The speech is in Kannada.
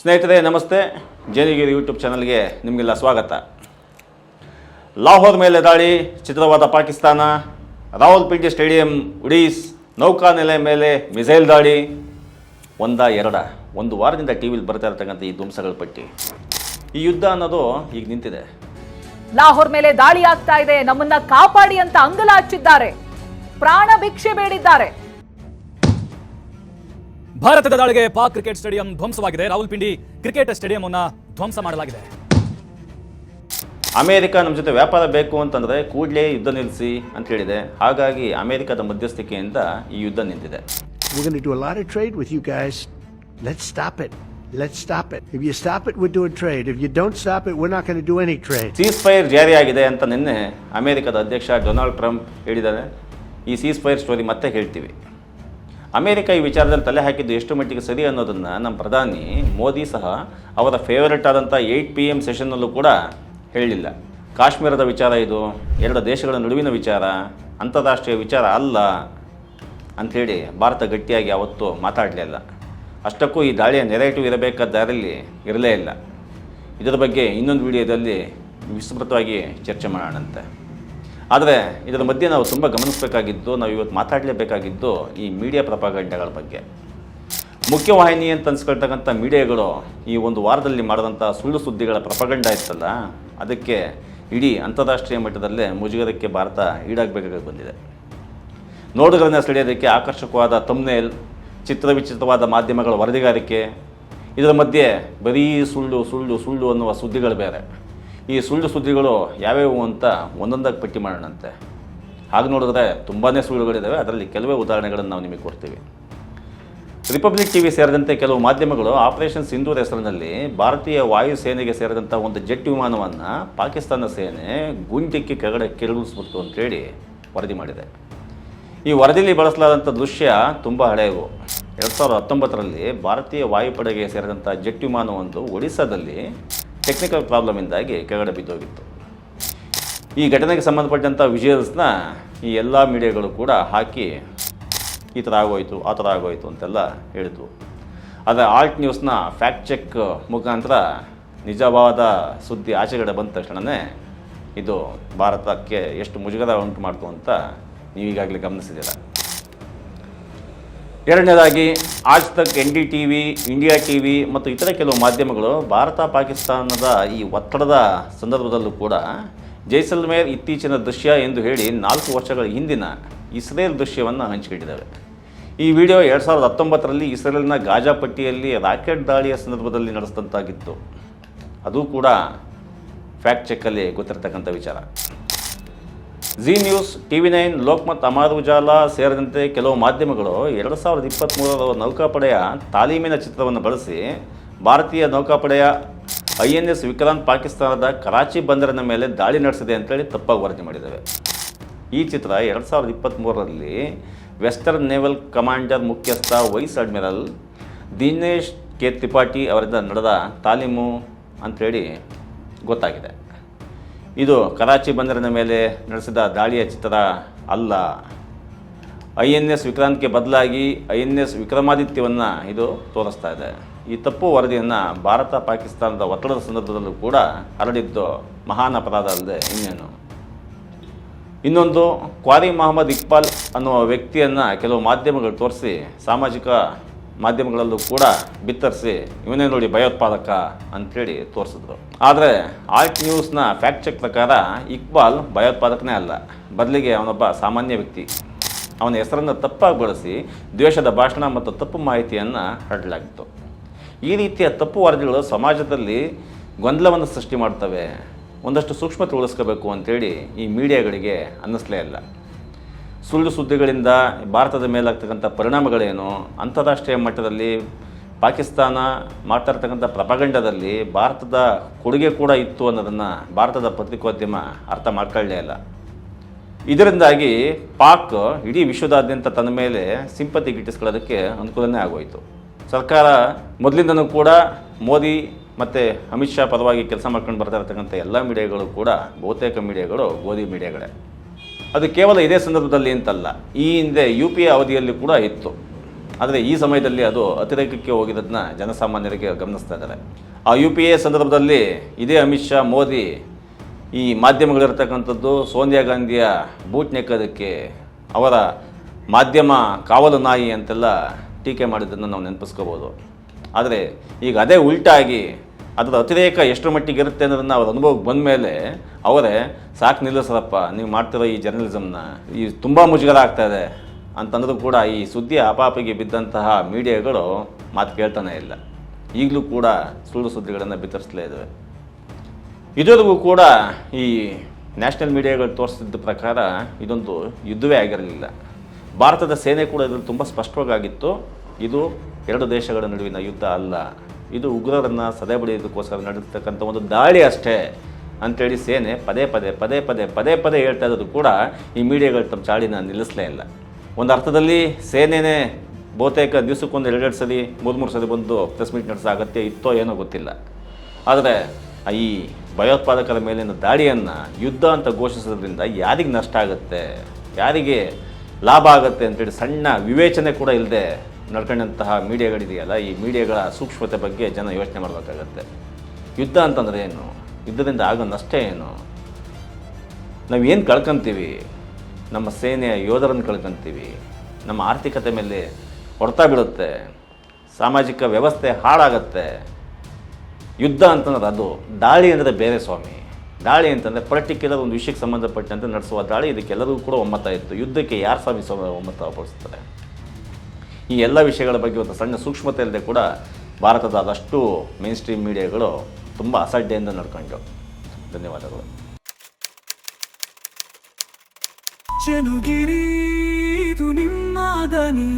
ಸ್ನೇಹಿತರೆ ನಮಸ್ತೆ. ಜೇನಿಗಿರಿ ಯೂಟ್ಯೂಬ್ ಚಾನಲ್ಗೆ ನಿಮಗೆಲ್ಲ ಸ್ವಾಗತ. ಲಾಹೋರ್ ಮೇಲೆ ದಾಳಿ, ಚಿತ್ರವಾದ ಪಾಕಿಸ್ತಾನ, ರಾವಲ್ಪಿಂಡಿ ಸ್ಟೇಡಿಯಂ ಉಡೀಸ್, ನೌಕಾನೆಲೆ ಮೇಲೆ ಮಿಸೈಲ್ ದಾಳಿ, ಒಂದು ವಾರದಿಂದ ಟಿ ವಿಲಿ ಬರ್ತಾ ಇರತಕ್ಕಂಥ ಈ ಧ್ವಂಸಗಳ ಪಟ್ಟಿ. ಈ ಯುದ್ಧ ಅನ್ನೋದು ಈಗ ನಿಂತಿದೆ. ಲಾಹೋರ್ ಮೇಲೆ ದಾಳಿ ಆಗ್ತಾ ಇದೆ, ನಮ್ಮನ್ನ ಕಾಪಾಡಿ ಅಂತ ಅಂಗಲಾಚಿದ್ದಾರೆ, ಪ್ರಾಣ ಭಿಕ್ಷೆ ಬೇಡಿದ್ದಾರೆ. ಭಾರತದ ದಾಳಿಗೆ ಪಾಕ್ ಕ್ರಿಕೆಟ್ ಸ್ಟೇಡಿಯಂ ಧ್ವಂಸವಾಗಿದೆ. ರಾವಲ್ಪಿಂಡಿ ಕ್ರಿಕೆಟ್ ಸ್ಟೇಡಿಯಂ ಅನ್ನು ಧ್ವಂಸ ಮಾಡಲಾಗಿದೆ. ಅಮೆರಿಕ ನಮ್ಮ ಜೊತೆ ವ್ಯಾಪಾರ ಬೇಕು ಅಂತಂದರೆ ಕೂಡಲೇ ಯುದ್ಧ ನಿಲ್ಲಿಸಿ ಅಂತ ಹೇಳಿದೆ. ಹಾಗಾಗಿ ಅಮೆರಿಕದ ಮಧ್ಯಸ್ಥಿಕೆಯಿಂದ ಈ ಯುದ್ಧ ನಿಂತಿದೆ. We're going to do a lot of trade with you guys. Let's stop it. Let's stop it. If you stop it, we're doing trade. If you don't stop it, we're not going to do any trade. Ceasefire ಜಾರಿಯಾಗಿದೆ ಅಂತ ನಿನ್ನೆ ಅಮೆರಿಕದ ಅಧ್ಯಕ್ಷ ಡೊನಾಲ್ಡ್ ಟ್ರಂಪ್ ಹೇಳಿದ್ದಾರೆ. ಈ ಸೀಸ್ ಫೈರ್ ಸ್ಟೋರಿ ಮತ್ತೆ ಹೇಳ್ತೀವಿ. ಅಮೆರಿಕ ಈ ವಿಚಾರದಲ್ಲಿ ತಲೆ ಹಾಕಿದ್ದು ಎಷ್ಟು ಮಟ್ಟಿಗೆ ಸರಿ ಅನ್ನೋದನ್ನು ನಮ್ಮ ಪ್ರಧಾನಿ ಮೋದಿ ಸಹ ಅವರ ಫೇವರೆಟ್ ಆದಂಥ 8 PM ಸೆಷನ್ನಲ್ಲೂ ಕೂಡ ಹೇಳಲಿಲ್ಲ. ಕಾಶ್ಮೀರದ ವಿಚಾರ ಇದು ಎರಡು ದೇಶಗಳ ನಡುವಿನ ವಿಚಾರ, ಅಂತಾರಾಷ್ಟ್ರೀಯ ವಿಚಾರ ಅಲ್ಲ ಅಂಥೇಳಿ ಭಾರತ ಗಟ್ಟಿಯಾಗಿ ಅವತ್ತು ಮಾತಾಡಲಿಲ್ಲ. ಅಷ್ಟಕ್ಕೂ ಈ ದಾಳಿಯ ನೆರೆಟಿವ್ ಇರಬೇಕಾದ ದಾರಿಯಲ್ಲಿ ಇರಲೇ ಇಲ್ಲ. ಇದರ ಬಗ್ಗೆ ಇನ್ನೊಂದು ವಿಡಿಯೋದಲ್ಲಿ ವಿಸ್ತೃತವಾಗಿ ಚರ್ಚೆ ಮಾಡೋಣಂತೆ. ಆದರೆ ಇದರ ಮಧ್ಯೆ ನಾವು ತುಂಬ ಗಮನಿಸಬೇಕಾಗಿದ್ದು, ನಾವು ಇವತ್ತು ಮಾತಾಡಲೇಬೇಕಾಗಿದ್ದು ಈ ಮೀಡಿಯಾ ಪ್ರಪಾಗಂಡಗಳ ಬಗ್ಗೆ. ಮುಖ್ಯವಾಹಿನಿ ಅಂತ ಅನ್ಸ್ಕೊಳ್ತಕ್ಕಂಥ ಮೀಡಿಯಾಗಳು ಈ ಒಂದು ವಾರದಲ್ಲಿ ಮಾಡಿದಂಥ ಸುಳ್ಳು ಸುದ್ದಿಗಳ ಪ್ರಪಾಗಂಡ ಇತ್ತಲ್ಲ, ಅದಕ್ಕೆ ಇಡೀ ಅಂತಾರಾಷ್ಟ್ರೀಯ ಮಟ್ಟದಲ್ಲೇ ಮುಜುಗರಕ್ಕೆ ಭಾರತ ಈಡಾಗಬೇಕಾಗಿ ಬಂದಿದೆ. ನೋಡುಗರನ್ನ ಸೆಳೆಯೋದಕ್ಕೆ ಆಕರ್ಷಕವಾದ ಥಂಬ್ನೇಲ್, ಚಿತ್ರವಿಚಿತ್ರವಾದ ಮಾಧ್ಯಮಗಳ ವರದಿಗಾರಿಕೆ, ಇದರ ಮಧ್ಯೆ ಬರೀ ಸುಳ್ಳು ಸುಳ್ಳು ಸುಳ್ಳು ಅನ್ನುವ ಸುದ್ದಿಗಳು ಬೇರೆ. ಈ ಸುಳ್ಳು ಸುದ್ದಿಗಳು ಯಾವ್ಯಾವು ಅಂತ ಒಂದೊಂದಾಗಿ ಪಟ್ಟಿ ಮಾಡೋಣಂತೆ. ಹಾಗೆ ನೋಡಿದ್ರೆ ತುಂಬಾ ಸುಳ್ಳುಗಳಿದ್ದಾವೆ. ಅದರಲ್ಲಿ ಕೆಲವೇ ಉದಾಹರಣೆಗಳನ್ನು ನಾವು ನಿಮಗೆ ಕೊಡ್ತೀವಿ. ರಿಪಬ್ಲಿಕ್ ಟಿವಿ ಸೇರಿದಂತೆ ಕೆಲವು ಮಾಧ್ಯಮಗಳು ಆಪರೇಷನ್ ಸಿಂಧೂರ್ ಹೆಸರಿನಲ್ಲಿ ಭಾರತೀಯ ವಾಯುಸೇನೆಗೆ ಸೇರಿದಂಥ ಒಂದು ಜೆಟ್ ವಿಮಾನವನ್ನು ಪಾಕಿಸ್ತಾನ ಸೇನೆ ಗುಂಡಿಕ್ಕಿ ಕೆಳಗಡೆ ಕೆರಳಿಸ್ಬಿಡ್ತು ಅಂತೇಳಿ ವರದಿ ಮಾಡಿದೆ. ಈ ವರದಿಯಲ್ಲಿ ಬಳಸಲಾದಂಥ ದೃಶ್ಯ ತುಂಬ ಹಳೆಯವು. 2019ರಲ್ಲಿ ಭಾರತೀಯ ವಾಯುಪಡೆಗೆ ಸೇರಿದಂಥ ಜೆಟ್ ವಿಮಾನವೊಂದು ಒಡಿಸ್ಸಾದಲ್ಲಿ ಟೆಕ್ನಿಕಲ್ ಪ್ರಾಬ್ಲಮಿಂದಾಗಿ ಕೆಳಗಡೆ ಬಿದ್ದೋಗಿತ್ತು. ಈ ಘಟನೆಗೆ ಸಂಬಂಧಪಟ್ಟಂಥ ವಿಜುವಲ್ಸ್ನ ಈ ಎಲ್ಲ ಮೀಡಿಯಾಗಳು ಕೂಡ ಹಾಕಿ ಈ ಥರ ಆಗೋಯಿತು, ಆ ಥರ ಆಗೋಯಿತು ಅಂತೆಲ್ಲ ಹೇಳಿದ್ವು. ಆದರೆ ಆಲ್ಟ್ ನ್ಯೂಸ್ನ ಫ್ಯಾಕ್ಟ್ ಚೆಕ್ ಮುಖಾಂತರ ನಿಜವಾದ ಸುದ್ದಿ ಆಚೆಗಡೆ ಬಂದ ತಕ್ಷಣವೇ ಇದು ಭಾರತಕ್ಕೆ ಎಷ್ಟು ಮುಜುಗರ ಉಂಟು ಮಾಡ್ತು ಅಂತ ನೀವೀಗಾಗಲೇ ಗಮನಿಸಿದ್ದೀರ. ಎರಡನೇದಾಗಿ ಆಜ್ ತಕ್, NDTV, ಇಂಡಿಯಾ TV ಮತ್ತು ಇತರ ಕೆಲವು ಮಾಧ್ಯಮಗಳು ಭಾರತ ಪಾಕಿಸ್ತಾನದ ಈ ಒತ್ತಡದ ಸಂದರ್ಭದಲ್ಲೂ ಕೂಡ ಜೈಸಲ್ಮೇರ್ ಇತ್ತೀಚಿನ ದೃಶ್ಯ ಎಂದು ಹೇಳಿ 4 ವರ್ಷಗಳ ಹಿಂದಿನ ಇಸ್ರೇಲ್ ದೃಶ್ಯವನ್ನು ಹಂಚಿಕೊಂಡಿದ್ದಾವೆ. ಈ ವಿಡಿಯೋ 2019ರಲ್ಲಿ ಇಸ್ರೇಲ್ನ ಗಾಜಾ ಪಟ್ಟಿಯಲ್ಲಿ ರಾಕೆಟ್ ದಾಳಿಯ ಸಂದರ್ಭದಲ್ಲಿ ನಡೆಸಿದಂತಾಗಿತ್ತು. ಅದು ಕೂಡ ಫ್ಯಾಕ್ಟ್ ಚೆಕ್ಕಲ್ಲಿ ಗೊತ್ತಿರತಕ್ಕಂಥ ವಿಚಾರ. ಜಿ ನ್ಯೂಸ್, TV9, ಲೋಕ್ಮತ್, ಅಮರ್ ಉಜಾಲಾ ಸೇರಿದಂತೆ ಕೆಲವು ಮಾಧ್ಯಮಗಳು 2023ರ ನೌಕಾಪಡೆಯ ತಾಲೀಮಿನ ಚಿತ್ರವನ್ನು ಬಳಸಿ ಭಾರತೀಯ ನೌಕಾಪಡೆಯ INS ವಿಕ್ರಾಂತ್ ಪಾಕಿಸ್ತಾನದ ಕರಾಚಿ ಬಂದರಿನ ಮೇಲೆ ದಾಳಿ ನಡೆಸಿದೆ ಅಂತೇಳಿ ತಪ್ಪಾಗಿ ವರದಿ ಮಾಡಿದ್ದೇವೆ. ಈ ಚಿತ್ರ 2023ರಲ್ಲಿ ವೆಸ್ಟರ್ನ್ ನೇವಲ್ ಕಮಾಂಡರ್ ಮುಖ್ಯಸ್ಥ wise admiral Dinesh K Tripathi ಅವರಿಂದ ನಡೆದ ತಾಲೀಮು ಅಂಥೇಳಿ ಗೊತ್ತಾಗಿದೆ. ಇದು ಕರಾಚಿ ಬಂದರಿನ ಮೇಲೆ ನಡೆಸಿದ ದಾಳಿಯ ಚಿತ್ರ ಅಲ್ಲ. INS ವಿಕ್ರಾಂತ್ಗೆ ಬದಲಾಗಿ INS ವಿಕ್ರಮಾದಿತ್ಯವನ್ನು ಇದು ತೋರಿಸ್ತಾ ಇದೆ. ಈ ತಪ್ಪು ವರದಿಯನ್ನು ಭಾರತ ಪಾಕಿಸ್ತಾನದ ಒತ್ತಡದ ಸಂದರ್ಭದಲ್ಲೂ ಕೂಡ ಹರಡಿದ್ದು ಮಹಾನ್ ಅಪರಾಧ ಅಲ್ಲದೆ ಇನ್ನೇನು. ಇನ್ನೊಂದು, ಕ್ವಾರಿ ಮೊಹಮ್ಮದ್ ಇಕ್ಬಾಲ್ ಅನ್ನುವ ವ್ಯಕ್ತಿಯನ್ನು ಕೆಲವು ಮಾಧ್ಯಮಗಳು ತೋರಿಸಿ ಸಾಮಾಜಿಕ ಮಾಧ್ಯಮಗಳಲ್ಲೂ ಕೂಡ ಬಿತ್ತರಿಸಿ ಇವನೇ ನೋಡಿ ಭಯೋತ್ಪಾದಕ ಅಂಥೇಳಿ ತೋರಿಸಿದ್ರು. ಆದರೆ ಆಲ್ಟ್ ನ್ಯೂಸ್ನ ಫ್ಯಾಕ್ಟ್ ಚೆಕ್ ಪ್ರಕಾರ ಇಕ್ಬಾಲ್ ಭಯೋತ್ಪಾದಕನೇ ಅಲ್ಲ, ಬದಲಿಗೆ ಅವನೊಬ್ಬ ಸಾಮಾನ್ಯ ವ್ಯಕ್ತಿ. ಅವನ ಹೆಸರನ್ನು ತಪ್ಪಾಗಿ ಬಳಸಿ ದ್ವೇಷದ ಭಾಷಣ ಮತ್ತು ತಪ್ಪು ಮಾಹಿತಿಯನ್ನು ಹರಡಲಾಗಿತ್ತು. ಈ ರೀತಿಯ ತಪ್ಪು ವರದಿಗಳು ಸಮಾಜದಲ್ಲಿ ಗೊಂದಲವನ್ನು ಸೃಷ್ಟಿ ಮಾಡ್ತವೆ. ಒಂದಷ್ಟು ಸೂಕ್ಷ್ಮತೆ ಉಳಿಸ್ಕೋಬೇಕು ಅಂಥೇಳಿ ಈ ಮೀಡಿಯಾಗಳಿಗೆ ಅನ್ನಿಸ್ಲೇ ಇಲ್ಲ. ಸುಳ್ಳು ಸುದ್ದಿಗಳಿಂದ ಭಾರತದ ಮೇಲಾಗ್ತಕ್ಕಂಥ ಪರಿಣಾಮಗಳೇನು, ಅಂತಾರಾಷ್ಟ್ರೀಯ ಮಟ್ಟದಲ್ಲಿ ಪಾಕಿಸ್ತಾನ ಮಾಡ್ತಾ ಇರ್ತಕ್ಕಂಥ ಪ್ರಪಗಂಡದಲ್ಲಿ ಭಾರತದ ಕೊಡುಗೆ ಕೂಡ ಇತ್ತು ಅನ್ನೋದನ್ನು ಭಾರತದ ಪತ್ರಿಕೋದ್ಯಮ ಅರ್ಥ ಮಾಡ್ಕೊಳ್ಳೇ ಇಲ್ಲ. ಇದರಿಂದಾಗಿ ಪಾಕ್ ಇಡೀ ವಿಶ್ವದಾದ್ಯಂತ ತನ್ನ ಮೇಲೆ ಸಿಂಪತಿ ಗಿಟ್ಟಿಸ್ಕೊಳ್ಳೋದಕ್ಕೆ ಅನುಕೂಲನೇ ಆಗೋಯಿತು. ಸರ್ಕಾರ ಮೊದಲಿಂದನೂ ಕೂಡ ಮೋದಿ ಮತ್ತು ಅಮಿತ್ ಶಾ ಪರವಾಗಿ ಕೆಲಸ ಮಾಡ್ಕೊಂಡು ಬರ್ತಾ ಇರ್ತಕ್ಕಂಥ ಎಲ್ಲ ಮೀಡಿಯಾಗಳು ಕೂಡ ಬಹುತೇಕ ಮೀಡಿಯಾಗಳು ಗೋಧಿ ಮೀಡಿಯಾಗಳೇ. ಅದು ಕೇವಲ ಇದೇ ಸಂದರ್ಭದಲ್ಲಿ ಅಂತಲ್ಲ, ಈ ಹಿಂದೆ UPA ಅವಧಿಯಲ್ಲಿ ಕೂಡ ಇತ್ತು. ಆದರೆ ಈ ಸಮಯದಲ್ಲಿ ಅದು ಅತಿರೇಕಕ್ಕೆ ಹೋಗಿದ್ದದನ್ನ ಜನಸಾಮಾನ್ಯರಿಗೆ ಗಮನಿಸ್ತಾ ಇದ್ದಾರೆ. ಆ UPA ಸಂದರ್ಭದಲ್ಲಿ ಇದೇ ಅಮಿತ್ ಶಾ, ಮೋದಿ ಈ ಮಾಧ್ಯಮಗಳಿರ್ತಕ್ಕಂಥದ್ದು ಸೋನಿಯಾ ಗಾಂಧಿಯ ಬೂಟ್ ನೆಕ್ಕೋದಕ್ಕೆ ಅವರ ಮಾಧ್ಯಮ ಕಾವಲು ನಾಯಿ ಅಂತೆಲ್ಲ ಟೀಕೆ ಮಾಡಿದ್ದನ್ನು ನಾವು ನೆನಪಿಸ್ಕೋಬೋದು. ಆದರೆ ಈಗ ಅದೇ ಉಲ್ಟಾಗಿ ಅದರ ಅತಿರೇಕ ಎಷ್ಟರ ಮಟ್ಟಿಗೆ ಇರುತ್ತೆ ಅನ್ನೋದನ್ನು ಅವ್ರ ಅನುಭವಕ್ಕೆ ಬಂದ ಮೇಲೆ ಅವರೇ ಸಾಕು ನಿಲ್ಲಿಸರಪ್ಪ, ನೀವು ಮಾಡ್ತಿರೋ ಈ ಜರ್ನಲಿಸಮ್ನ ಈ ತುಂಬ ಮುಜುಗರ ಆಗ್ತಾಯಿದೆ ಅಂತಂದ್ರೂ ಕೂಡ ಈ ಸುದ್ದಿ ಆಪಾಪಿಗೆ ಬಿದ್ದಂತಹ ಮೀಡಿಯಾಗಳು ಮಾತು ಕೇಳ್ತಾನೆ ಇಲ್ಲ. ಈಗಲೂ ಕೂಡ ಸುಳ್ಳು ಸುದ್ದಿಗಳನ್ನು ಬಿತ್ತರಿಸಲೇ ಇದ್ದಾವೆ. ಇದುವರೆಗೂ ಕೂಡ ಈ ನ್ಯಾಷನಲ್ ಮೀಡಿಯಾಗಳು ತೋರಿಸಿದ್ದ ಪ್ರಕಾರ ಇದೊಂದು ಯುದ್ಧವೇ ಆಗಿರಲಿಲ್ಲ. ಭಾರತದ ಸೇನೆ ಕೂಡ ಇದರಲ್ಲಿ ತುಂಬ ಸ್ಪಷ್ಟವಾಗಿತ್ತು. ಇದು ಎರಡು ದೇಶಗಳ ನಡುವಿನ ಯುದ್ಧ ಅಲ್ಲ, ಇದು ಉಗ್ರರನ್ನು ಸದೆಬಡಿಯೋದಕ್ಕೋಸ್ಕರ ನಡೆಸ್ತಕ್ಕಂಥ ಒಂದು ದಾಳಿ ಅಷ್ಟೇ ಅಂಥೇಳಿ ಸೇನೆ ಪದೇ ಪದೇ ಹೇಳ್ತಾ ಇರೋದು ಕೂಡ ಈ ಮೀಡಿಯಾಗಳು ತಮ್ಮ ಚಾಳಿನ ನಿಲ್ಲಿಸಲೇ ಇಲ್ಲ. ಒಂದು ಅರ್ಥದಲ್ಲಿ ಸೇನೆನೇ ಬಹುತೇಕ ದಿವಸಕ್ಕೊಂದು 2 ಸಲ 3 ಸಲ ಬಂದು ಪ್ರೆಸ್ ಮೀಟ್ ನಡೆಸೋ ಅಗತ್ಯ ಇತ್ತೋ ಏನೋ ಗೊತ್ತಿಲ್ಲ. ಆದರೆ ಈ ಭಯೋತ್ಪಾದಕರ ಮೇಲಿನ ದಾಳಿಯನ್ನು ಯುದ್ಧ ಅಂತ ಘೋಷಿಸೋದ್ರಿಂದ ಯಾರಿಗೆ ನಷ್ಟ ಆಗುತ್ತೆ, ಯಾರಿಗೆ ಲಾಭ ಆಗುತ್ತೆ ಅಂತೇಳಿ ಸಣ್ಣ ವಿವೇಚನೆ ಕೂಡ ಇಲ್ಲದೆ ನಡ್ಕೊಂಡಂತಹ ಮೀಡಿಯಾಗಳಿದೆಯಲ್ಲ, ಈ ಮೀಡಿಯಾಗಳ ಸೂಕ್ಷ್ಮತೆ ಬಗ್ಗೆ ಜನ ಯೋಚನೆ ಮಾಡಬೇಕಾಗತ್ತೆ. ಯುದ್ಧ ಅಂತಂದರೆ ಏನು, ಯುದ್ಧದಿಂದ ಆಗೋ ನಷ್ಟ ಏನು, ನಾವೇನು ಕಳ್ಕೊತೀವಿ, ನಮ್ಮ ಸೇನೆಯ ಯೋಧರನ್ನು ಕಳ್ಕೊತೀವಿ, ನಮ್ಮ ಆರ್ಥಿಕತೆ ಮೇಲೆ ಹೊಡೆತ ಬೀಳುತ್ತೆ, ಸಾಮಾಜಿಕ ವ್ಯವಸ್ಥೆ ಹಾಳಾಗತ್ತೆ. ಯುದ್ಧ ಅಂತಂದ್ರೆ ಅದು, ದಾಳಿ ಅಂದರೆ ಬೇರೆ ಸ್ವಾಮಿ. ದಾಳಿ ಅಂತಂದರೆ ಪರ್ಟಿಕ್ಯುಲರ್ ಒಂದು ವಿಷಯಕ್ಕೆ ಸಂಬಂಧಪಟ್ಟಂತೆ ನಡೆಸುವ ದಾಳಿ. ಇದಕ್ಕೆಲ್ಲರಿಗೂ ಕೂಡ ಒಮ್ಮತ ಇತ್ತು. ಯುದ್ಧಕ್ಕೆ ಯಾರು ಸ್ವಾಮಿ ಒಮ್ಮತ ಪಡಿಸ್ತಾರೆ? ಈ ಎಲ್ಲ ವಿಷಯಗಳ ಬಗ್ಗೆ ಒಂದು ಸಣ್ಣ ಸೂಕ್ಷ್ಮತೆ ಇಲ್ಲದೆ ಕೂಡ ಭಾರತದ ಅದಷ್ಟು ಮೇನ್ ಸ್ಟ್ರೀಮ್ ಮೀಡಿಯಾಗಳು ತುಂಬ ಅಸಡ್ಡೆಯಿಂದ ನಡ್ಕೊಂಡು. ಧನ್ಯವಾದಗಳು. ಚೆನುಗಿರಿ ಇದು ನಿಮ್ಮ ದನಿ.